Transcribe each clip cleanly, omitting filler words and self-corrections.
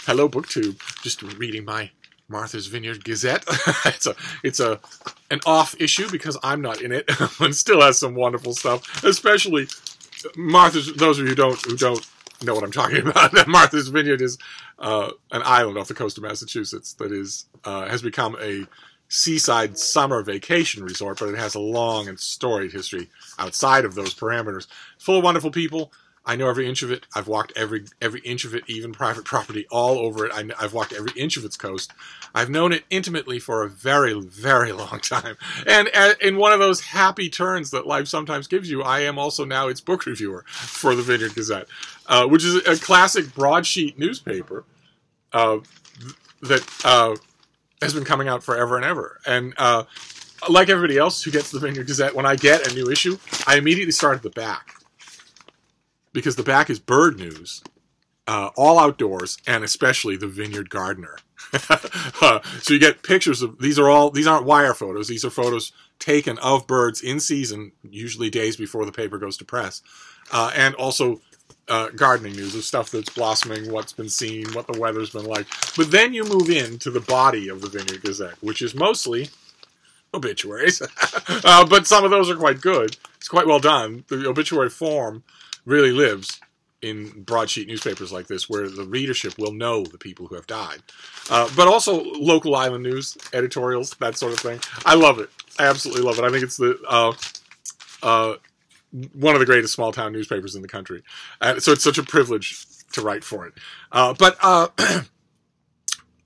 Hello, BookTube. Just reading my Martha's Vineyard Gazette. it's an off issue because I'm not in it, but it still has some wonderful stuff. Especially Martha's. Those of you who don't know what I'm talking about, Martha's Vineyard is an island off the coast of Massachusetts that is has become a seaside summer vacation resort, but it has a long and storied history outside of those parameters. It's full of wonderful people. I know every inch of it. I've walked every inch of it, even private property, all over it. I've walked every inch of its coast. I've known it intimately for a very, very long time. And in one of those happy turns that life sometimes gives you, I am also now its book reviewer for the Vineyard Gazette, which is a classic broadsheet newspaper that has been coming out forever and ever. And like everybody else who gets the Vineyard Gazette, when I get a new issue, I immediately start at the back. Because the back is bird news, all outdoors, and especially the Vineyard Gardener. So you get pictures of, these aren't wire photos, these are photos taken of birds in season, usually days before the paper goes to press. And also gardening news of stuff that's blossoming, what's been seen, what the weather's been like. But then you move into the body of the Vineyard Gazette, which is mostly obituaries. But some of those are quite good. It's quite well done. The obituary form really lives in broadsheet newspapers like this, where the readership will know the people who have died. But also local island news, editorials, that sort of thing. I love it. I absolutely love it. I think it's one of the greatest small-town newspapers in the country. So it's such a privilege to write for it. But I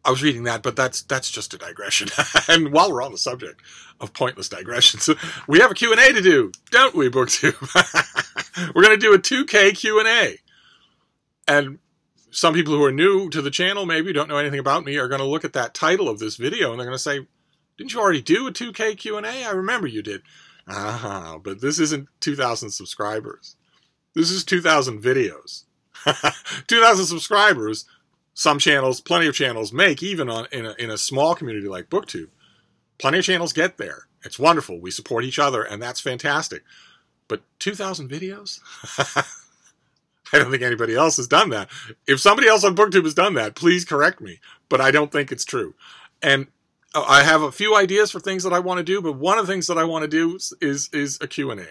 was reading that, but that's just a digression. And while we're on the subject of pointless digressions, we have a Q&A to do, don't we, BookTube? We're going to do a 2K Q&A. And some people who are new to the channel, maybe don't know anything about me, are going to look at that title of this video and they're going to say, didn't you already do a 2K Q&A? I remember you did. But this isn't 2,000 subscribers. This is 2,000 videos. 2,000 subscribers, some channels, plenty of channels make, even in a small community like BookTube. Plenty of channels get there. It's wonderful. We support each other, and that's fantastic. But 2,000 videos? I don't think anybody else has done that. If somebody else on BookTube has done that, please correct me. But I don't think it's true. And I have a few ideas for things that I want to do, but one of the things that I want to do is a Q&A.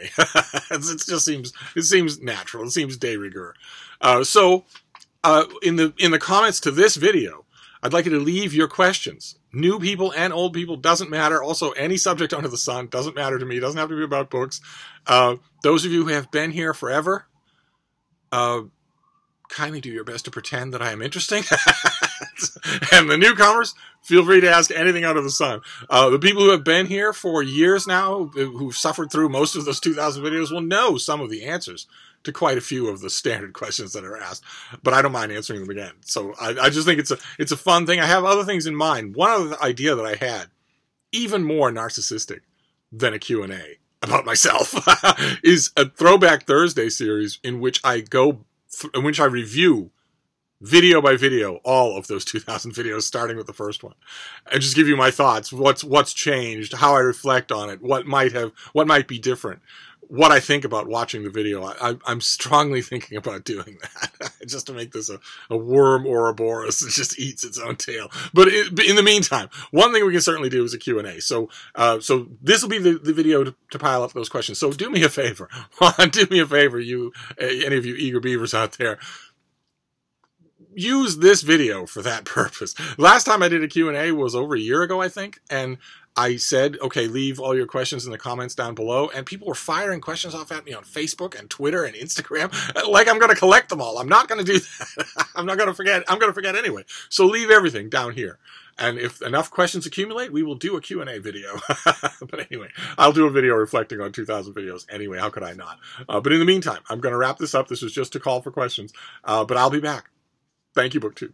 It seems natural. It seems de rigueur. So in the comments to this video, I'd like you to leave your questions. New people and old people, doesn't matter. Also, any subject under the sun, doesn't matter to me. Doesn't have to be about books. Those of you who have been here forever, kindly do your best to pretend that I am interesting. And the newcomers, feel free to ask anything under the sun. The people who have been here for years now, who've suffered through most of those 2,000 videos, will know some of the answers to quite a few of the standard questions that are asked, but I don't mind answering them again. So I just think it's a fun thing. I have other things in mind. One other idea that I had, even more narcissistic than a Q&A about myself, is a Throwback Thursday series in which I review video by video all of those 2,000 videos, starting with the first one, and just give you my thoughts. What's changed? How I reflect on it? What might be different? What I think about watching the video. I'm strongly thinking about doing that, just to make this a worm Ouroboros that just eats its own tail. But in the meantime, one thing we can certainly do is a Q&A. So this will be the video to pile up those questions. So do me a favor. Do me a favor, you any of you eager beavers out there. Use this video for that purpose. Last time I did a Q&A was over a year ago, I think, and I said, okay, leave all your questions in the comments down below, and people were firing questions off at me on Facebook and Twitter and Instagram, like I'm going to collect them all. I'm not going to do that. I'm not going to forget. I'm going to forget anyway. So leave everything down here. And if enough questions accumulate, we will do a Q&A video. But anyway, I'll do a video reflecting on 2,000 videos anyway. How could I not? But in the meantime, I'm going to wrap this up. This was just a call for questions, but I'll be back. Thank you, BookTube.